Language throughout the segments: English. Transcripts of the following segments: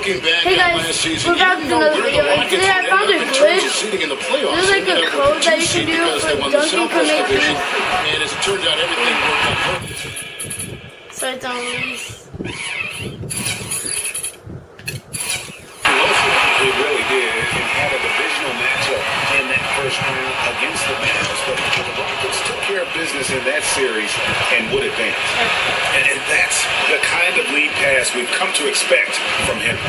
Looking back Hey at guys, last season, we're back to another video, and today I found a glitch. There's like a code that you can do for dunking from division. And as it turned out, everything worked out perfect. So it's on release. It really did. It had a divisional matchup in that first round against the Mavs, but the Rockets took care of business in that series and would advance. And that's the kind of lead pass we've come to expect from him.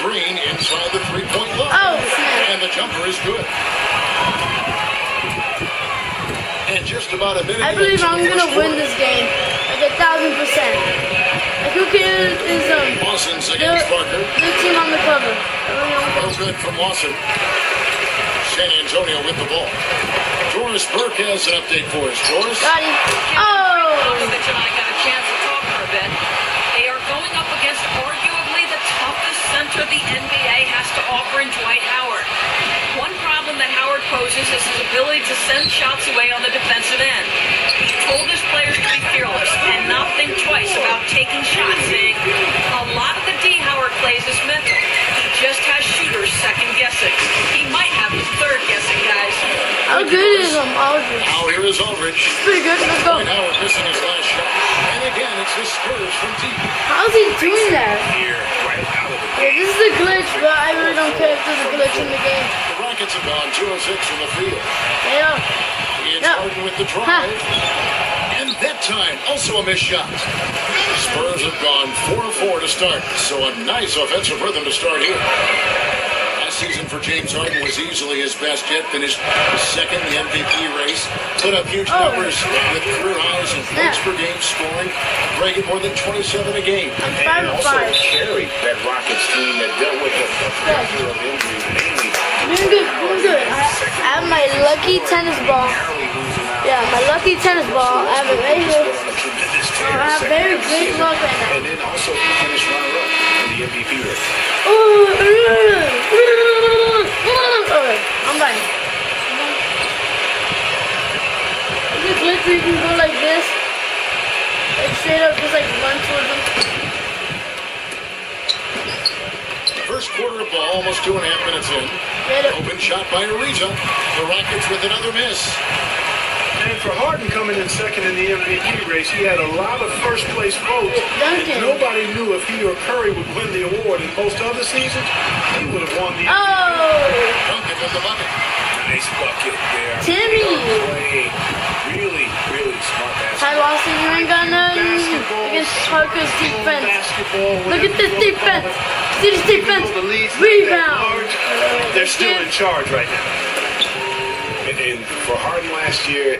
Green inside the three-point line. Oh, snap. And the jumper is good. And just about a minute. I believe I'm gonna win this game, like 1,000%. Like who cares is Lawson's against Parker. the team on the cover. No good from Lawson. San Antonio with the ball. Doris Burke has an update for us. Doris? Got him. Oh! Popovich and I got a chance to talk for a bit. They are going up against arguably the toughest center the NBA has to offer in Dwight Howard. One problem that Howard poses is his ability to send shots away on the defensive end. He told his players to be fearless and not think twice about taking shots, saying a lot of the D Howard plays is mental. He just has shooters second-guessing. He might have his third-guessing, guys. How good is Aldridge? Now here is Aldridge. Pretty good. Let's go. Dwight Howard missing his last shot. And again, it's the Spurs from deep. How's he doing that? Here, right out of the Yeah, this is a glitch, but I really don't care if there's a glitch in the game. The Rockets have gone 2-6 from the field. Yeah. It's Yeah. Harden with the drive. And that time, also a missed shot. Spurs have gone 4-4 to start. So a nice offensive rhythm to start here. Last season for James Harden was easily his best yet. Finished second in the MVP race. Put up huge numbers with career highs in points per game scoring. Breaking more than 27 a game. I'm and also 5-5. carried that Rockets team that dealt with the pressure of injuries mainly. Doing good, doing good. I have my lucky tennis ball. Yeah, my lucky tennis ball. I have a very good. I have very great luck right now. And then also finish runner-up in the MVP race. Okay, I'm done. Is it glitch where you can go like this? Like straight up, just like run towards them. First quarter of ball, almost 2.5 minutes in. Open shot by Ariza. The Rockets with another miss. And for Harden coming in second in the MVP race, he had a lot of first-place votes. Duncan. And nobody knew if he or Curry would win the award. In most other seasons, he would have won the Oh! Duncan with the bucket. Nice bucket there. Timmy! Play. Really, really smart Ty basketball. Lawson, you ain't got nothing against Parker's defense. Look at this defense. See this defense. Rebound. They're still in charge right now. And for Harden last year,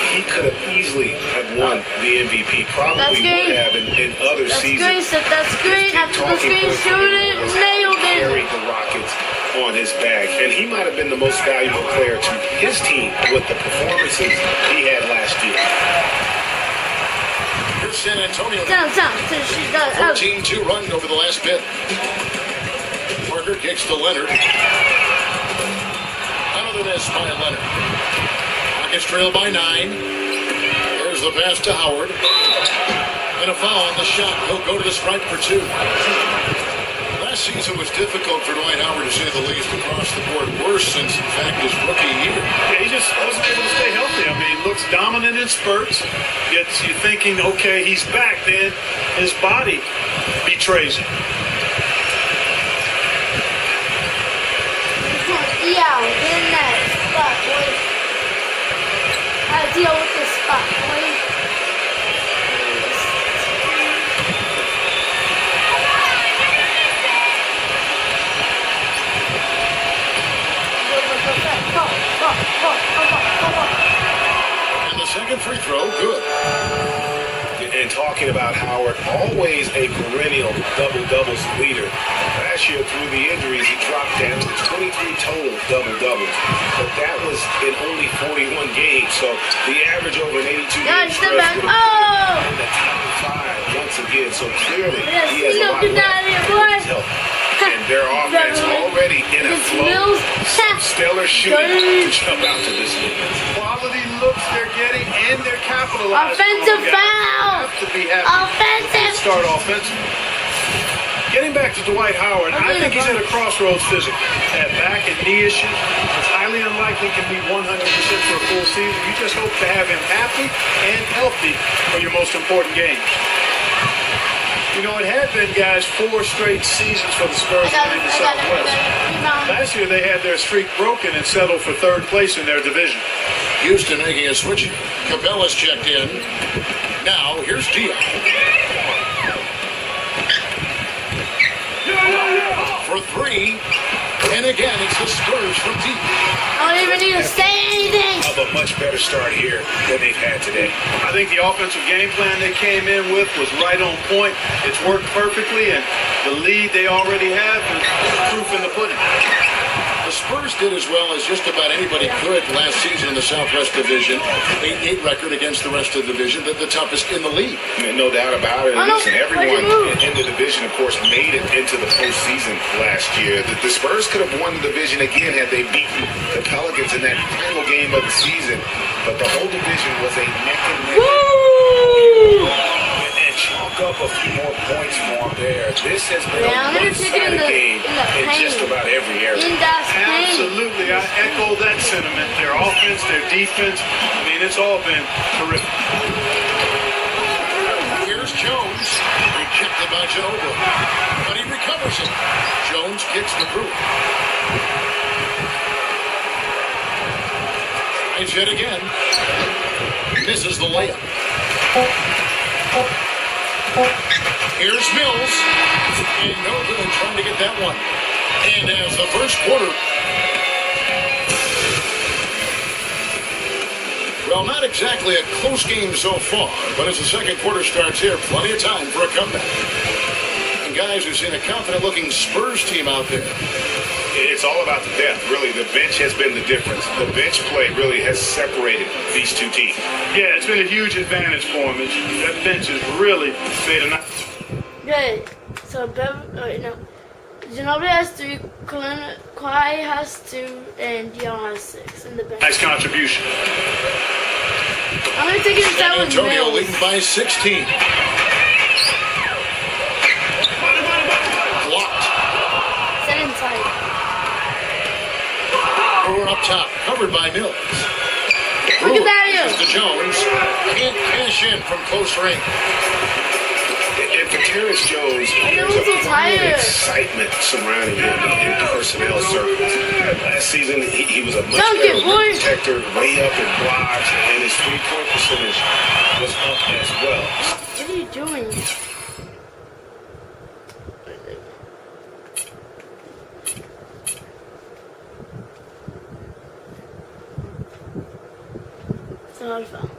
he could have easily have won the MVP. Probably That's great. would have in other That's seasons. great, Seth. That's great. After the screen, shoot it. Nailed Carried it. the Rockets on his back, and he might have been the most valuable player to his team with the performances he had last year. Here's San Antonio. Down. She got it out. 14-2 run over the last bit. Parker kicks to Leonard. Another miss by Leonard. Rockets trail by 9. There's the pass to Howard. And a foul on the shot. He'll go to the stripe for 2. Last season was difficult for Dwight Howard, to say the least, across the board. Worse since, in fact, his rookie year. Yeah, he just wasn't able to stay healthy. I mean, he looks dominant in spurts. Gets you thinking, okay, he's back. Then his body betrays him. Yeah, get in that spot, boy. How to deal with this spot, boy. And the second free throw, good. And talking about Howard, always a perennial double-doubles leader. Last year, through the injuries, he dropped down to 23 total double-doubles. But that was in only 41 games, so the average over an 82-game stretch would have put him in the top 5 once again. So clearly, he has a lot left in his health. And Their offense already in a flow. Some stellar shooting to jump out to this league. Quality looks they're getting, and they're capitalizing. Offensive on, guys. foul! Have to be happy. Offensive! Start offensive. Getting back to Dwight Howard, I think he's at a crossroads physically. Had back and knee issues. It's highly unlikely he can be 100% for a full season. You just hope to have him happy and healthy for your most important games. You know, it had been, guys, 4 straight seasons for the Spurs in the Southwest. Last year they had their streak broken and settled for 3rd place in their division. Houston making a switch. Cabela's checked in. Now, here's Dion. For 3. And again, it's the Spurs from deep. I don't even need to say anything. Of a much better start here than they've had today. I think the offensive game plan they came in with was right on point. It's worked perfectly, and the lead they already have is proof in the pudding. The Spurs did as well as just about anybody could last season in the Southwest Division. 8-8 record against the rest of the division, the toughest in the league. No doubt about it. And listen, everyone in the division, of course, made it into the postseason last year. The Spurs could have won the division again had they beaten the Pelicans in that final game of the season. But the whole division was a neck and neck. And chalk up a few more points for them there. This has been a one-sided game in just about every area. Absolutely. I echo that sentiment. Their offense, their defense, I mean, it's all been terrific. Here's Jones, rejected by Jehovah, but he recovers it. Jones kicks the group. And yet again, misses the layup. Here's Mills, and no good trying to get that one. And as the first quarter, well, not exactly a close game so far, but as the second quarter starts here, plenty of time for a comeback. And guys, we've seen a confident-looking Spurs team out there. It's all about the depth, really. The bench has been the difference. The bench play really has separated these two teams. Yeah, it's been a huge advantage for them. That bench has really made a nice... Good. So, no. Ginobili has 3, Kawhi has 2, and Dion has 6 in the bench. Nice contribution. I'm going to take it inside with Antonio Mills. leading by 16. Blocked. Set inside. Over up top, covered by Mills. Look at that here. To Jones. Can't cash in from close range. And for Terrence Jones, there's a lot of excitement surrounding him in personnel circles. Last season, he was a much better protector, way up in blocks, and his 3-point percentage was up as well. What are you doing? It's not a foul.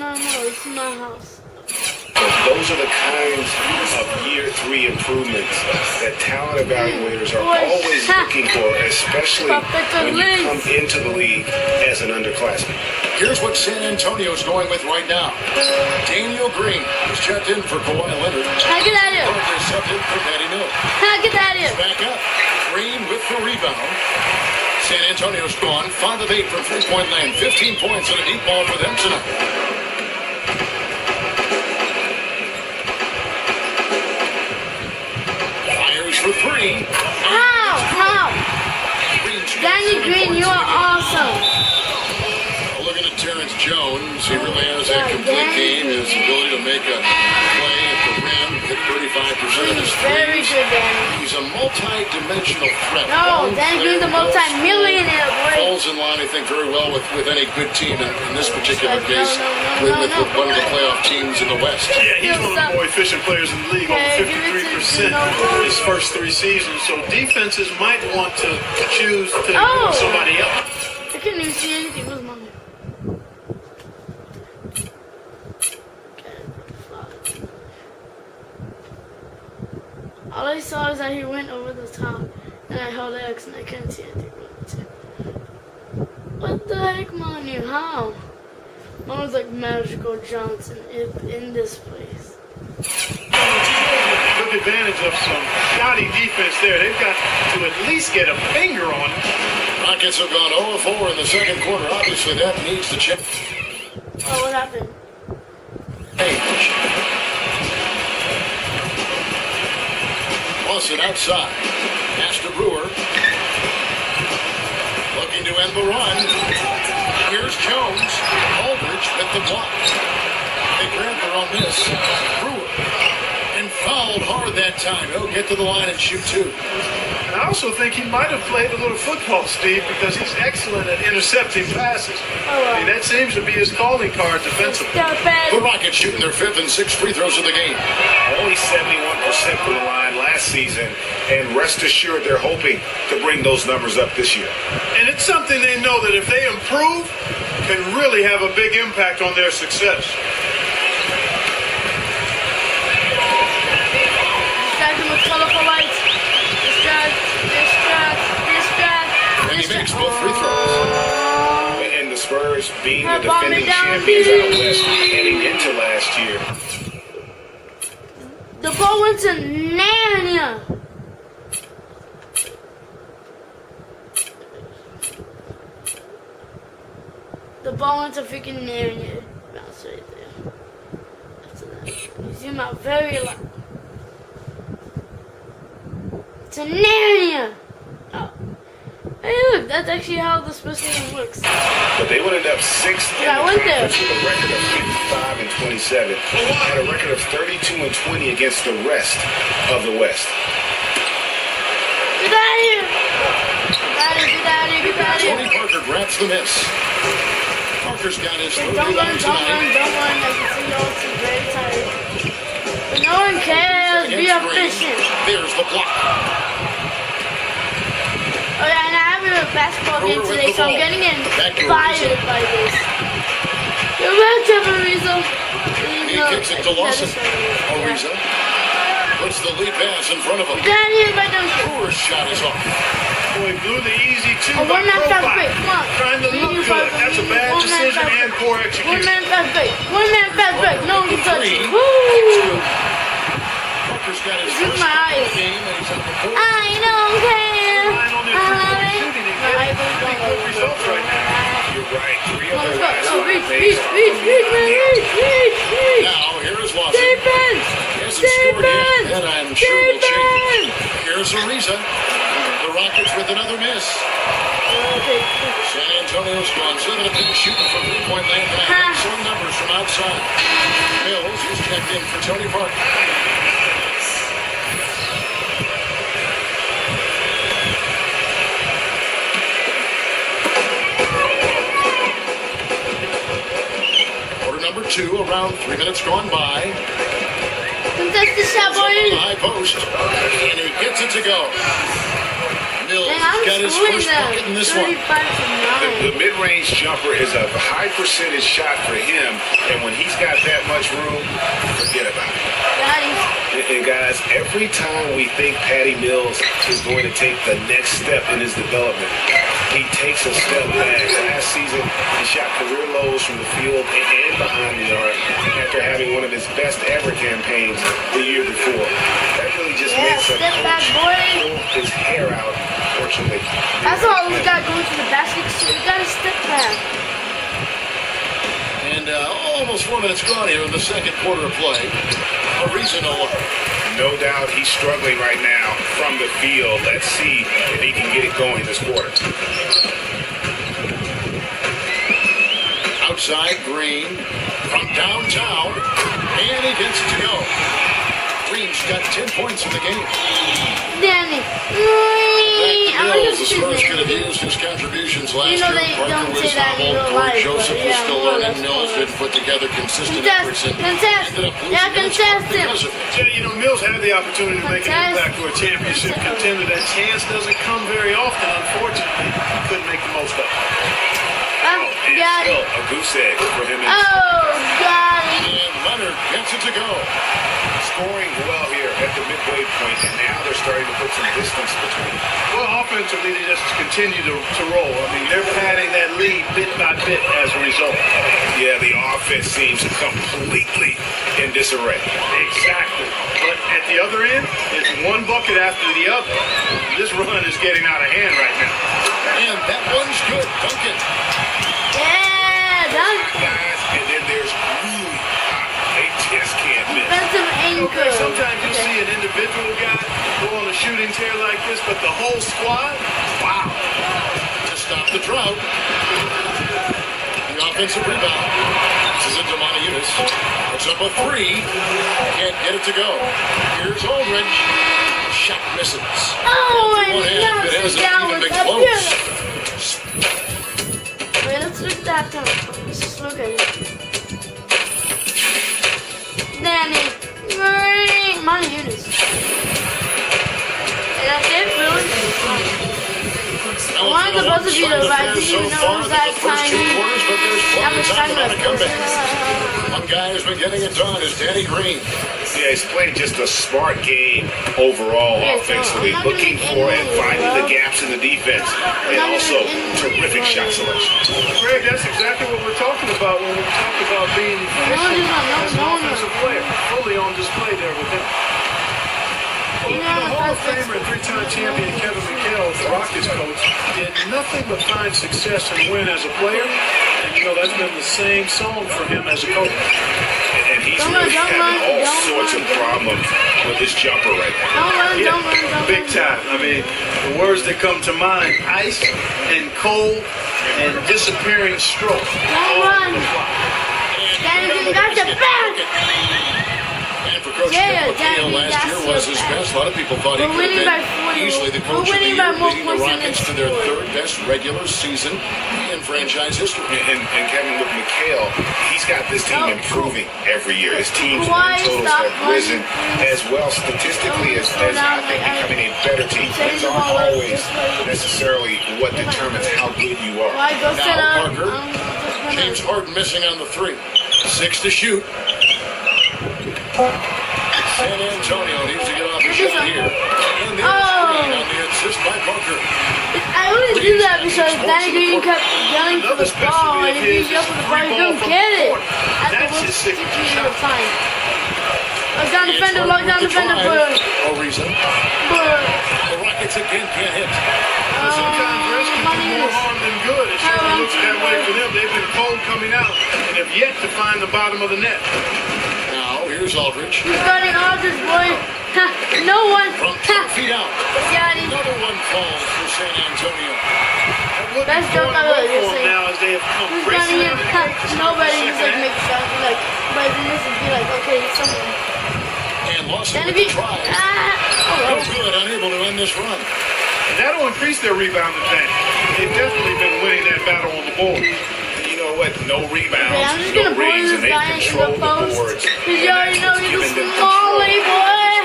No, it's my house. Those are the kinds of year 3 improvements that talent evaluators are always looking for, especially when you come into the league as an underclassman. Here's what San Antonio's going with right now. Daniel Green is checked in for Kawhi Leonard. Get out of here. They're subbed in for Patty Mills. Get out of here. Back up. Green with the rebound. San Antonio's gone 5 of 8 from 3-point land. 15 points and a deep ball for them tonight. For 3. How? Danny Green, you are awesome. Looking at Terrence Jones, he really has a complete game. His ability to make a play at the rim, hit 35% of his threes. Very good, Danny. He's a multi-dimensional threat. No, Danny Green's a multi-millionaire, boy. Falls in line, I think, very well with any good team in this particular case, with one of the playoff teams in the West. Yeah, he's one of the more efficient players in the league, over 53% his first 3 seasons. So defenses might want to choose to put somebody else. I couldn't even see anything. Where's Mom? All I saw is that he went over the top, and I held X, and I couldn't see anything. What the heck, Manu? How? Mine was like magical jumps in this place. Took advantage of some shoddy defense there. They've got to at least get a finger on it. Rockets have gone 0-4 in the second quarter. Obviously, that needs to change. Oh, what happened? Lawson outside. Pass to Brewer. Looking to end the run. Here's Jones. Aldridge with the block. They grab their own miss. Brewer. And fouled hard that time. He'll get to the line and shoot two. And I also think he might have played a little football, Steve, because he's excellent at intercepting passes. I mean, that seems to be his calling card defensively. The Rockets shooting their 5th and 6th free throws of the game. Only 71% from the line last season, and rest assured they're hoping to bring those numbers up this year. And it's something they know that if they improve, can really have a big impact on their success. Distract him with colorful lights. Distract. And he makes both free throws. And the Spurs being the defending champions out west heading into last year. The ball went to Narnia. The ball went to freaking Narnia. Bounce right there. After that, you zoom out very loud. To Narnia. Oh. Hey, look, that's actually how the Spurs game works. But they would end up 6th in the conference with a record of 55-27, and a record of 32-20 against the rest of the West. Get out of here! Get out of here! Tony Parker grabs the miss. Parker's got his Don't run. I can see y'all too very tired. But no one cares. Be efficient. There's the block. Oh yeah, and I have a basketball game today, so I'm getting inspired by this. You're right, Ariza. He kicks it to Lawson. Ariza puts the lead pass in front of him. Down here by them. Brewer's shot is off. Boy, blew the easy two Oh, by one man fast Profile. break. Come on. Trying to look good. That's a bad decision and poor One execution. man fast break. One man fast break. No one can touch it. Woo! Parker's got his This is first my eyes. game, and he's on the court. I don't care. Relying on their three-point shooting and getting pretty good results right now. You're right. 3 of Come on, their let's last go. Oh, 5 reach. days Now, here is Lawson. Defense. He hasn't scored yet, and I'm sure will change. Here's Ariza. The Rockets with another miss. San Antonio's gone 7 of 10 shooting from 3-point land. Excellent numbers from outside. Mills is checked in for Tony Parker. Quarter number 2, around 3 minutes gone by. Contest the shot, On the boy. high post, and he gets it to go. Mills Man, I'm got his schooling first them. bucket in this one. 35-9. The mid-range jumper is a high percentage shot for him, and when he's got that much room, forget about it. And guys, every time we think Patty Mills is going to take the next step in his development, he takes a step back. Last season, he shot career lows from the field and behind the arc after having one of his best ever campaigns the year before. That really just makes a step back, boy. pull his hair out, fortunately. That's all we got going to the basket. So we got to step back. And almost 4 minutes gone here in the second quarter of play. Ariza no look. No doubt he's struggling right now from the field. Let's see if he can get it going this quarter. Outside, Green from downtown, and he gets it to go. Green's got 10 points in the game. Danny. Mills, the Spurs could have used his contributions last You know year. they Parker don't was say that in hobbled. real George life, Joseph but was yeah, still more or learning. less, Mills more or didn't put together consistent Contest, efforts. And contest. ended up losing Yeah, against contest Parker him. because of it. Yeah, you know, Mills had the opportunity to make an Contest. impact to a championship contender. That chance doesn't come very often, unfortunately. He couldn't make the most of it. Got it. A goose egg for him. Oh, got it. And Leonard gets it to go. Scoring well here at the midway point, and now they're starting to put some distance between. Well, offensively, they just continue to roll. I mean, they're padding that lead bit by bit as a result. Yeah, the offense seems completely in disarray. Exactly. But at the other end, it's one bucket after the other. This run is getting out of hand right now. And that one's good. Duncan. Yeah, dunk. Guys, and then there's really hot. They just can't miss. Defensive anchor. Okay, sometimes you see an individual guy go on a shooting tear like this, but the whole squad, wow. To stop the drought. The offensive rebound. This is a Demonius. Puts up a three. Can't get it to go. Here's Aldridge. Shot misses. Oh, One and hand, it hasn't even been up close. Wait, let's look at that now. Let's look at it. Danny. Money units. And that's it, really? I wanted the both of you to ride the even though it was that tiny. How much time left? One guy who's been getting it done is Danny Green. Yeah, he's playing just a smart game overall offensively, looking for and finding the gaps in the defense, and also terrific shot selection. Greg, that's exactly what we're talking about when we talk about being efficient as an offensive player. Fully on display there with him. The Hall of Famer and three-time champion Kevin McHale, the Rockets coach, did nothing but find success and win as a player. And, you know, that's been the same song for him as a coach. And he's really having all sorts of problems with his jumper right now. Yeah, big time. I mean, the words that come to mind, ice and cold and disappearing stroke. Don't run. Danny got your back. And for Coach McHale last year was his best. A lot of people thought he could have been easily the coach of the year, leading the Rockets to their third best regular season in franchise history. And Kevin, with McHale, he's got this team improving every year. His team's win totals have risen as well statistically as I think becoming a better team. Wins aren't always necessarily what determines how good you are. Now Parker, James Harden missing on the three. 6 to shoot. San Antonio needs to get off the shot here. And there's Green on the assist by Parker. I only do that because Danny Green kept yelling for the ball, and if he's up with the ball, he don't get it. That's his signature shot. Lockdown defender, lockdown defender, No reason. The Rockets again can't hit. Sometimes rest can do more harm than good. It certainly looks that way for them. They've been cold coming out and have yet to find the bottom of the net. Now, here's Aldridge. He's running Aldridge, boy. No one. From 10 feet out. Got him. Another one falls for San Antonio. Best joke I've ever seen. Now as they have come Who's running racing here? Nobody just like makes shots. Like, but if you miss it, be like, okay, someone. And lost it Danny with the Green. tries. No good, unable to end this run. And that'll increase their rebound advantage. They've definitely been winning that battle on the board. You know what? No rebounds, Okay, I'm just no gonna bully rings, this and they guy into control the the post. boards. Cause you already know he's a Giving them smallie boy.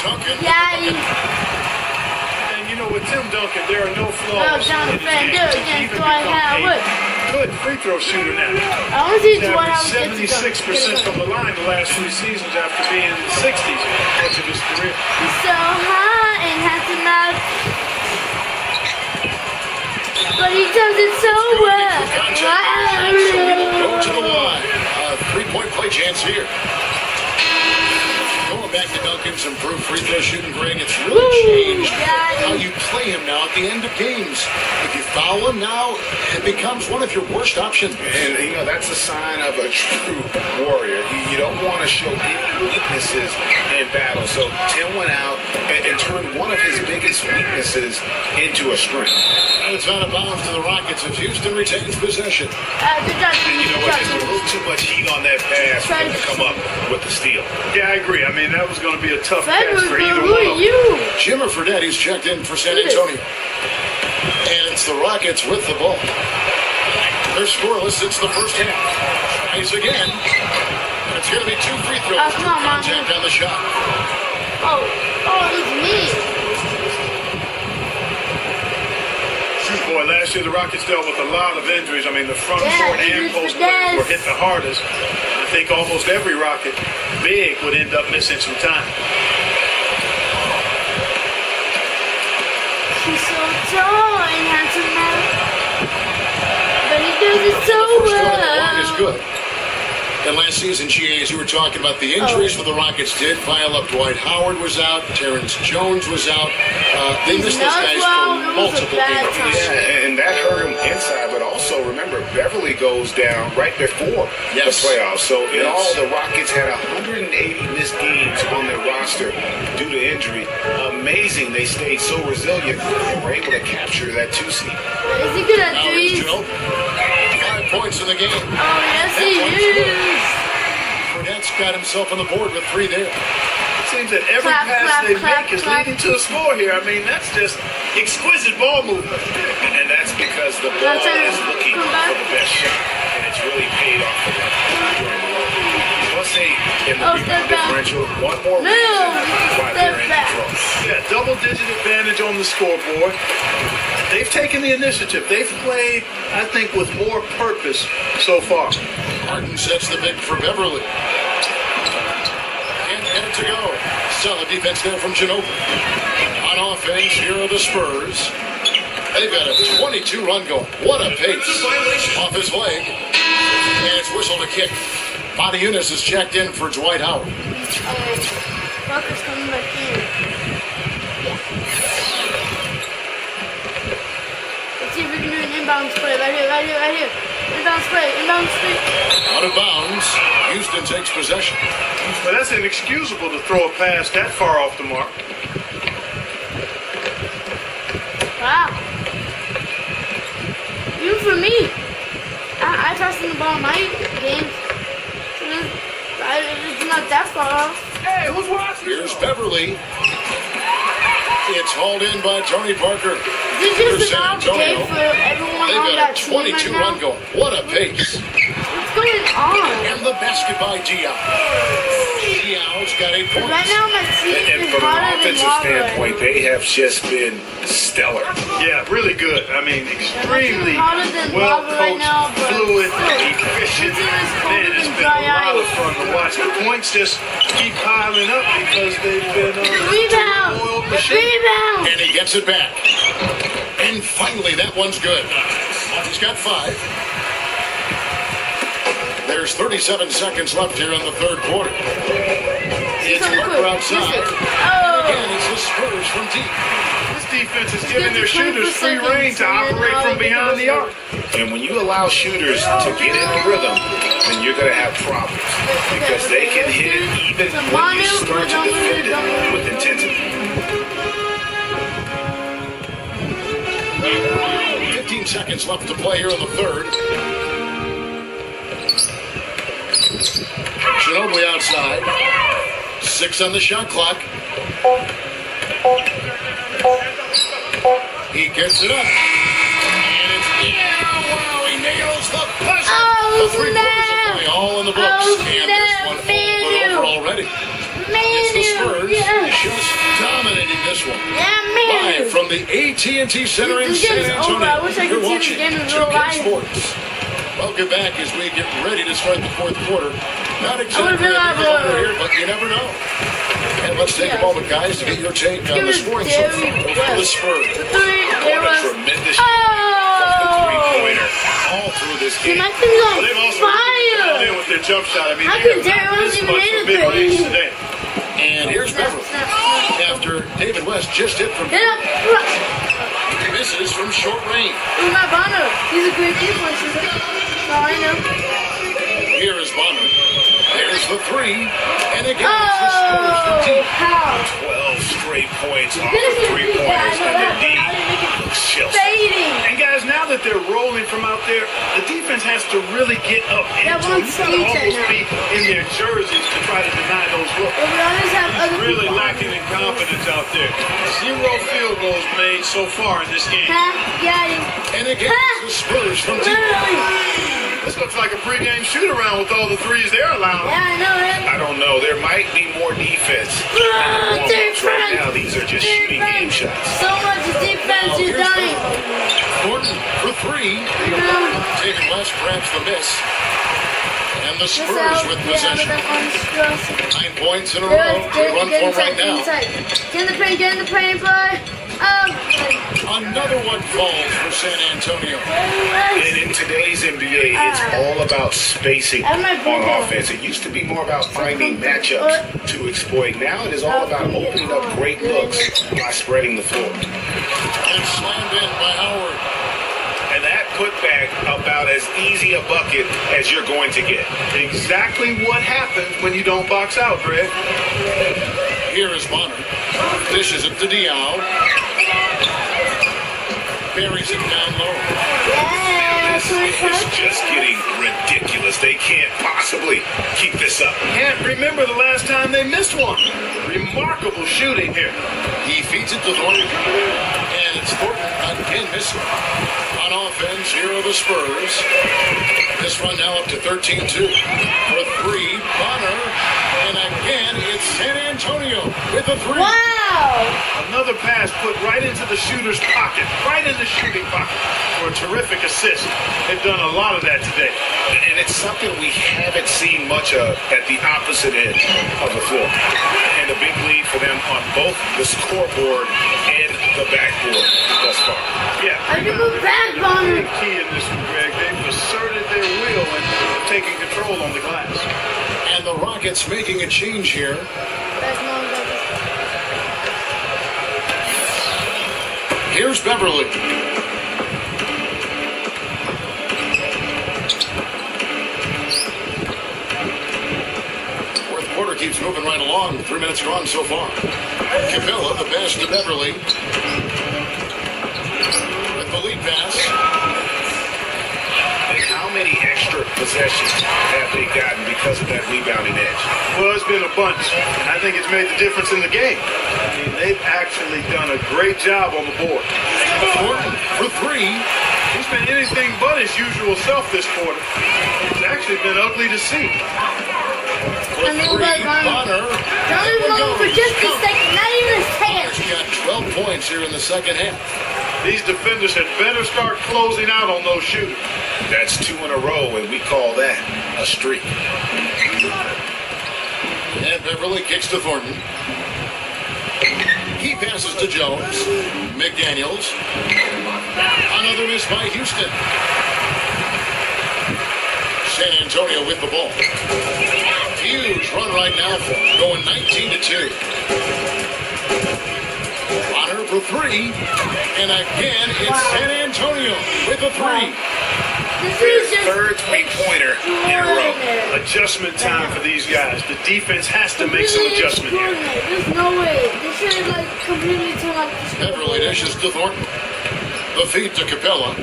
Duncan. Yeah. And you know, with Tim Duncan, there are no flaws. Down in the his fan, game do it to against even Dwight become Howard. a good free throw shooter now. I want to see He's Dwight Howard averaged get to 76% from the line the last 3 seasons after being in the 60s much of his career. He's so high and has to mouth. But he does it so well. Go to the line. 3-point play chance here. Going back to Duncan's improved free throw shooting, Greg, it's really changed how you play him now at the end of games. If you foul him now, it becomes one of your worst options. And, you know, that's a sign of a true warrior. You don't want to show any weaknesses in battle. So Tim went out and turned one of his biggest weaknesses into a strength. And it's out of bounds to the Rockets if Houston retains possession. Good job. You know what? There's a little too much heat on that pass for him to come up with the steal. Yeah, I agree. I mean, that was going to be a tough pass Fedor's for either who one are of them. you? Jimmer Fredetti's checked in for San Antonio. And it's the Rockets with the ball. They're scoreless since the first half. Tries again. And it's going to be 2 free throws. Come on, Mom. Contact on the shot. Oh, it's me. Boy, last year the Rockets dealt with a lot of injuries. I mean, the front Yeah, court and injuries post for players were Des. hit the hardest. I think almost every Rocket big would end up missing some time. He's so tall and handsome now. But he does it so First one in the long is well. good. And last season, GA, as you were talking about, the injuries for the Rockets did pile up. Dwight Howard was out. Terrence Jones was out. They missed those guys for multiple games. Yeah, and that hurt him inside. But also, remember, Beverly goes down right before the playoffs. So in all, the Rockets had 180 missed games on their roster due to injury. Amazing they stayed so resilient and were able to capture that 2 seed. Is he good at Now here's threes? Joe. 5 points in the game. Oh, yes, he is. Burnett's got himself on the board with 3 there. It seems that every Clap, pass clap, they clap, make is clap. leading to a score here. I mean, that's just exquisite ball movement. And that's because the ball is looking for the best shot. And it's really paid off for them. Let's say in the rebound differential, one more reason why they're in control. Yeah, double-digit advantage on the scoreboard. They've taken the initiative. They've played, I think, with more purpose so far. Martin sets the pick for Beverly. And get it to go. Solid defense there from Ginobili. On offense, here are the Spurs. They've got a 22-run going. What a pace. Off his leg. And it's whistle to kick. Body Eunice is checked in for Dwight Howard. Walker's coming back in. Let's see if we can do an inbound play. Right here. Inbound play. Out of bounds. Houston takes possession. But that's inexcusable to throw a pass that far off the mark. Wow. Even for me, I pass in the ball in my games. It's not that far off. Hey, who's watching? Here's Beverly. It's hauled in by Tony Parker. This is San an off day Antonio. for everyone They've on got that a team right 22 now. run going. What a pace. What's going on? And the basket by Diao. Diao's got 8 points. Right now my team And is from an hotter than offensive lava. standpoint, they have just been stellar. Yeah, really good. I mean, extremely hotter than well lava right coached, now, but fluid, still. efficient. This team is colder Man, it's than been a dry lot of ice. fun to watch. The points just keep piling up because they've been Rebound! oiled machine. Rebound! And he gets it back. And finally, that one's good. He's got 5. There's 37 seconds left here in the third quarter. It's Parker outside. Oh! Again, it's the Spurs from deep. This defense is giving their shooters free reign to operate from behind the arc. And when you allow shooters to get in a rhythm, then you're going to have problems because they can hit it even when you start to defend it with intensity. 15 seconds left to play here in the third. Ginobili outside. 6 on the shot clock. He gets it up. And it's wow, he nails the buzzer. Oh, The 3 quarters of play, all in the books. Oh, And this snap, one over already. It's the Spurs just dominating this one. Live from the AT&T Center in This San game's Antonio. over. I wish I You're could see watching the game in real 2K life. Sports. Welcome back as we get ready to start the fourth quarter. Not exactly been a live big order earlier. here, but you never know. And let's take a moment, guys, to get your take on Give the it scoring Derrick so far for the West. Spurs. The three, there What a was. tremendous Oh! three-pointer all through this See, game. my thing's on They've also really been fire! in with their jump shot. I mean, How they could have Derrick not West missed even much hit from it mid-range there? today. And here's Beverly. After David West just hit from Hit up! misses from short range. Who's my Bonner? He's a great defense. Oh, I know. Here is Bonner. There's the 3. And again, it's the Spurs from Oh! deep. How? 12 straight points off This of is three-pointers, yeah, I and know the D that. looks chills. Fading! And guys, now that they're rolling from out there, the defense has to really get up That into one it. You gotta skeets almost right be in their jerseys to try to deny those looks. But we always have other Really people on. lacking in confidence out there. 0 field goals made so far in this game. Huh? Got him. And again, it's the Spurs from deep. Literally. This looks like a pregame shoot-around with all the threes they're allowing. Yeah, I know it. I don't know. There might be more defense. Right now, these are just shooting game shots. So much defense, you're dying. Thornton for three. Taking less, grabs the miss. And the Spurs with possession. 9 points in a row to run for right now. Get in the paint, boy. Another one falls for San Antonio. And in today's NBA, it's all about spacing on offense. It used to be more about finding matchups to exploit. Now it is all about opening up great looks by spreading the floor. And slammed in by Howard. And that putback about as easy a bucket as you're going to get. Exactly what happens when you don't box out, Greg. Here is Bonner. Dishes it to Diao. Buries it down low. This is just getting ridiculous. They can't possibly keep this up. Can't remember the last time they missed one. Remarkable shooting here. He feeds it to Thornton. And it's Thornton again missing. On offense, here are the Spurs. This run now up to 13-2. For three, Bonner. And again, it's San Antonio with the three. Wow! Another pass put right into the shooter's pocket, right in the shooting pocket for a terrific assist. They've done a lot of that today. And it's something we haven't seen much of at the opposite end of the floor. And a big lead for them on both the scoreboard and the backboard thus far. Yeah. I can move back, Bonner. Key in this one, Greg. They've asserted their will and taking control on the glass. And the Rockets making a change here. Here's Beverly. Fourth quarter keeps moving right along. 3 minutes gone so far. Capella, the pass to Beverly. With the lead pass. How many extra possessions have they gotten because of that rebounding edge? Well, it's been a bunch, and I think it's made the difference in the game. I mean, they've actually done a great job on the board. Thornton for three. He's been anything but his usual self this quarter. It's actually been ugly to see. For three, Bonner. Don't even go for just a second, not even a second. He got 12 points here in the second half. These defenders had better start closing out on those shooters. That's 2 in a row, and we call that a streak. And Beverly kicks to Thornton. He passes to Jones. McDaniels. Another miss by Houston. San Antonio with the ball. Huge run right now for him, going 19-2. Bonner for three. And again, it's San Antonio with the three. Their third three-pointer in a row. Adjustment time for these guys. The defense has to make some adjustment here. There's no way. This should like completely turn off the score. Beverly dishes to Thornton. The feed to Capella.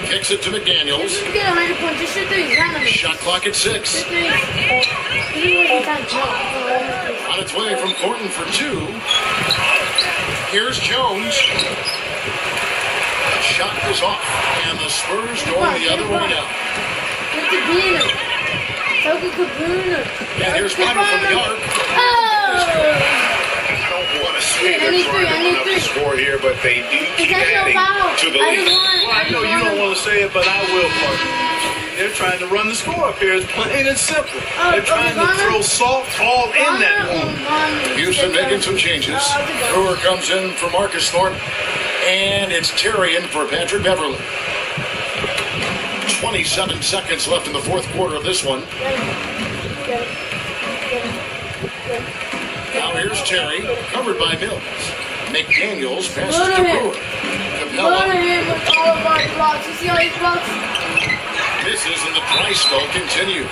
Kicks it to McDaniels. Just get 100 points. Just shoot threes. Shot clock at 6. Shoot threes. On its way from Thornton for two. Here's Jones. Shot is off. And the Spurs going the other way now. Get the beaner. Toka Kabuna. And here's Bonner from the arc. Oh! I don't want to say they're trying to run up the score here, but they do keep adding to the lead. Well, I know you don't want to say it, but I will, partner. They're trying to run the score up here. It's plain and simple. They're trying to throw salt all in that one. Houston making some changes. Brewer comes in for Marcus Thornton. And it's Terry in for Patrick Beverly. 27 seconds left in the fourth quarter of this one. Now here's Terry, covered by Mills. McDaniels passes to Brewer. Capella with all of our blocks. You see all these blocks? misses, and the dry spell continues.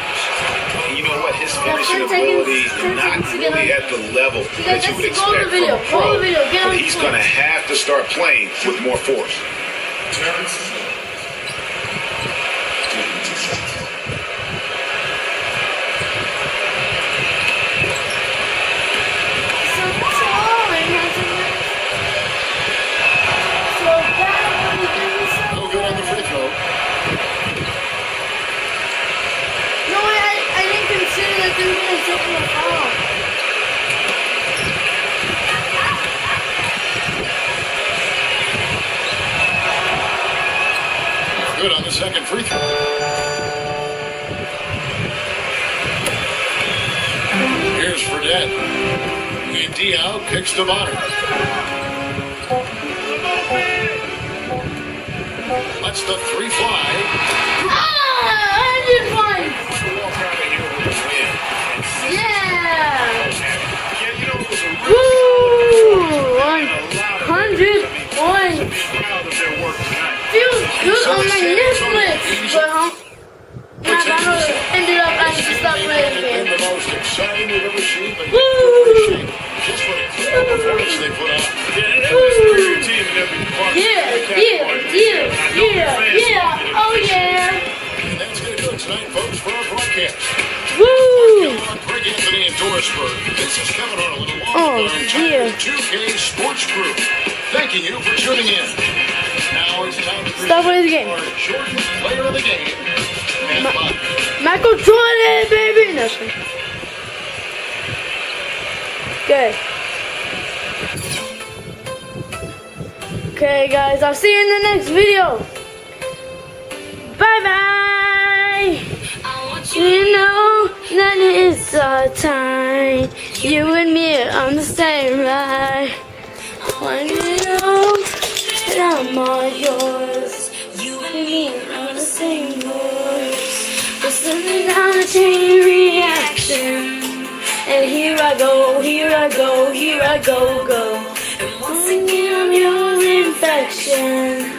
You know what? His finishing ability not really at the level that you would expect from a pro. But he's going to have to start playing with more force. No good on the free throw. No, I didn't consider that they were going to take him off. good on the second free throw. Here's Fredette. And Diao kicks the bottom. Lets the three fly. I did one. Yeah. Woo! 100 points. Feels good on my Netflix, but ended up having to stop playing again. The most exciting we've ever seen. Woo! Just what a performance they put out. Yeah. Oh yeah. And that's going to do it tonight, folks, for our broadcast. Woo! Greg Anthony and Dorisburg. This is Kevin Arnold along Oh, with our entire dear. 2K Sports crew. Thanking you for tuning in. Now it's time to Stop playing the game. our Jordan player of the game. And Bob. Michael Jordan, baby. No, sorry. Okay. Okay, guys. I'll see you in the next video. Bye bye. You know that it's our time. You and me are on the same ride. When you know that I'm all yours. You and me are on the same course. We're slipping down a chain reaction. And here I go, here I go, here I go, go. And once again I'm your infection.